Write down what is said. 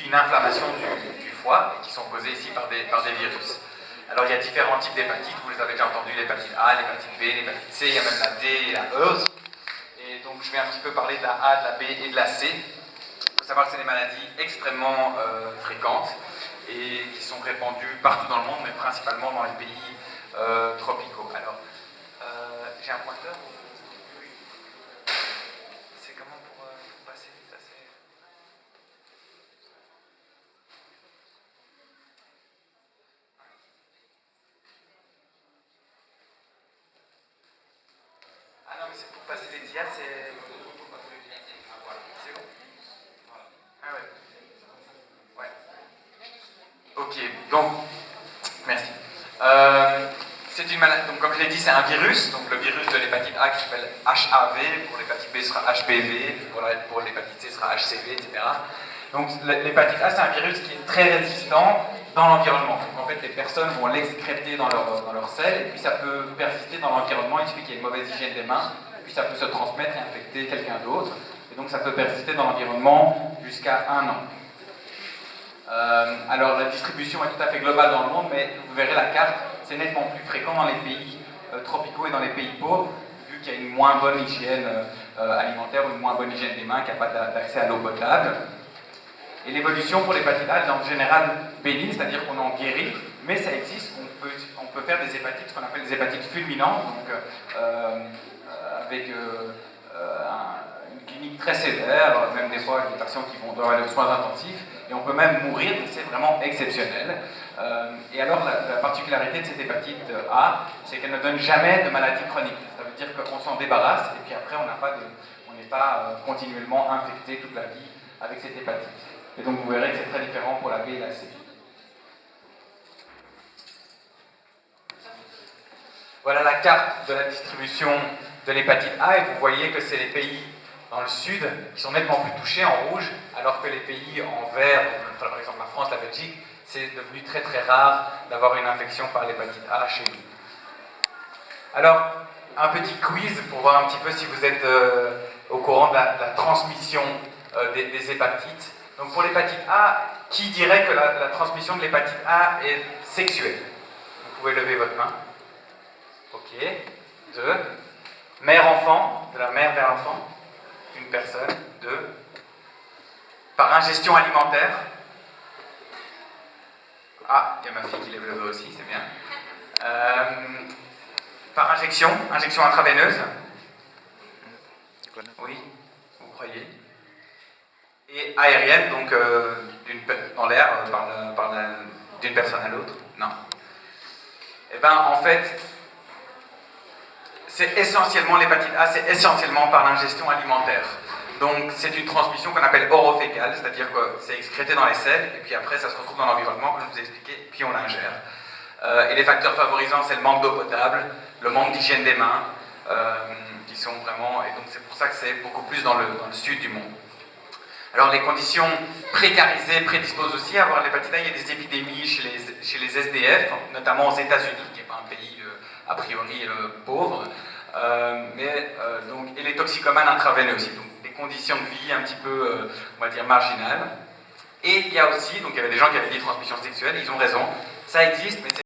signifie une inflammation du foie, et qui sont causées ici par des virus. Alors il y a différents types d'hépatites, vous les avez déjà entendu, l'hépatite A, l'hépatite B, l'hépatite C, il y a même la D et la E. Et donc je vais un petit peu parler de la A, de la B et de la C. Il faut savoir que c'est des maladies extrêmement fréquentes et qui sont répandues partout dans le monde, mais principalement dans les pays tropicaux. Alors, j'ai un pointeur. C'est comment pour passer ça, Ah non, mais c'est pour passer les dias, c'est... C'est bon? Ah ouais. Ouais. Ok, donc, merci. C'est une maladie, donc comme je l'ai dit, c'est un virus, donc le virus de l'hépatite A qui s'appelle HAV, pour l'hépatite B sera HPV, pour l'hépatite C sera HCV, etc. Donc l'hépatite A, c'est un virus qui est très résistant dans l'environnement. Donc en fait, les personnes vont l'excréter dans leur selle, et puis ça peut persister dans l'environnement, il suffit qu'il y ait une mauvaise hygiène des mains, puis ça peut se transmettre et infecter quelqu'un d'autre, et donc ça peut persister dans l'environnement jusqu'à 1 an. Alors la distribution est tout à fait globale dans le monde, mais vous verrez la carte, c'est nettement plus fréquent dans les pays tropicaux et dans les pays pauvres, vu qu'il y a une moins bonne hygiène alimentaire ou une moins bonne hygiène des mains, qu'il n'y a pas d'accès à l'eau potable. Et l'évolution pour l'hépatite A est en général bénigne, c'est-à-dire qu'on en guérit, mais ça existe, on peut faire des hépatites, ce qu'on appelle des hépatites fulminantes, donc avec une clinique très sévère, même des fois des patients qui doivent aller aux soins intensifs, et on peut même mourir, donc c'est vraiment exceptionnel. Et alors la particularité de cette hépatite A, c'est qu'elle ne donne jamais de maladie chronique. Ça veut dire qu'on s'en débarrasse, et puis après on n'est pas continuellement infecté toute la vie avec cette hépatite. Et donc vous verrez que c'est très différent pour la B et la C. Voilà la carte de la distribution de l'hépatite A, et vous voyez que c'est les pays dans le sud qui sont nettement plus touchés en rouge, alors que les pays en vert, par exemple la France, la Belgique, c'est devenu très très rare d'avoir une infection par l'hépatite A chez nous. Alors, un petit quiz pour voir un petit peu si vous êtes au courant de la transmission des hépatites. Donc pour l'hépatite A, qui dirait que la transmission de l'hépatite A est sexuelle? Vous pouvez lever votre main. Ok. 2. Mère-enfant, de la mère vers l'enfant. Une personne. 2. Par ingestion alimentaire. Ah, il y a ma fille qui lève le doigt aussi, c'est bien. Par injection intraveineuse. Oui, vous croyez. Et aérienne, donc dans l'air, d'une personne à l'autre. Non. Eh bien, en fait, c'est essentiellement l'hépatite A, c'est essentiellement par l'ingestion alimentaire. Donc c'est une transmission qu'on appelle orofécale, c'est-à-dire que c'est excrété dans les selles, et puis après ça se retrouve dans l'environnement, comme je vous ai expliqué, puis on l'ingère. Et les facteurs favorisants, c'est le manque d'eau potable, le manque d'hygiène des mains, qui sont vraiment... Et donc c'est pour ça que c'est beaucoup plus dans le sud du monde. Alors les conditions précarisées prédisposent aussi à avoir l'hépatite A. Il y a des épidémies chez les SDF, notamment aux États-Unis, qui n'est pas un pays a priori pauvre, et les toxicomanes intraveineux aussi. Donc des conditions de vie un petit peu, on va dire, marginales. Et il y a aussi, donc il y avait des gens qui avaient dit transmission sexuelle, ils ont raison, ça existe, mais c'est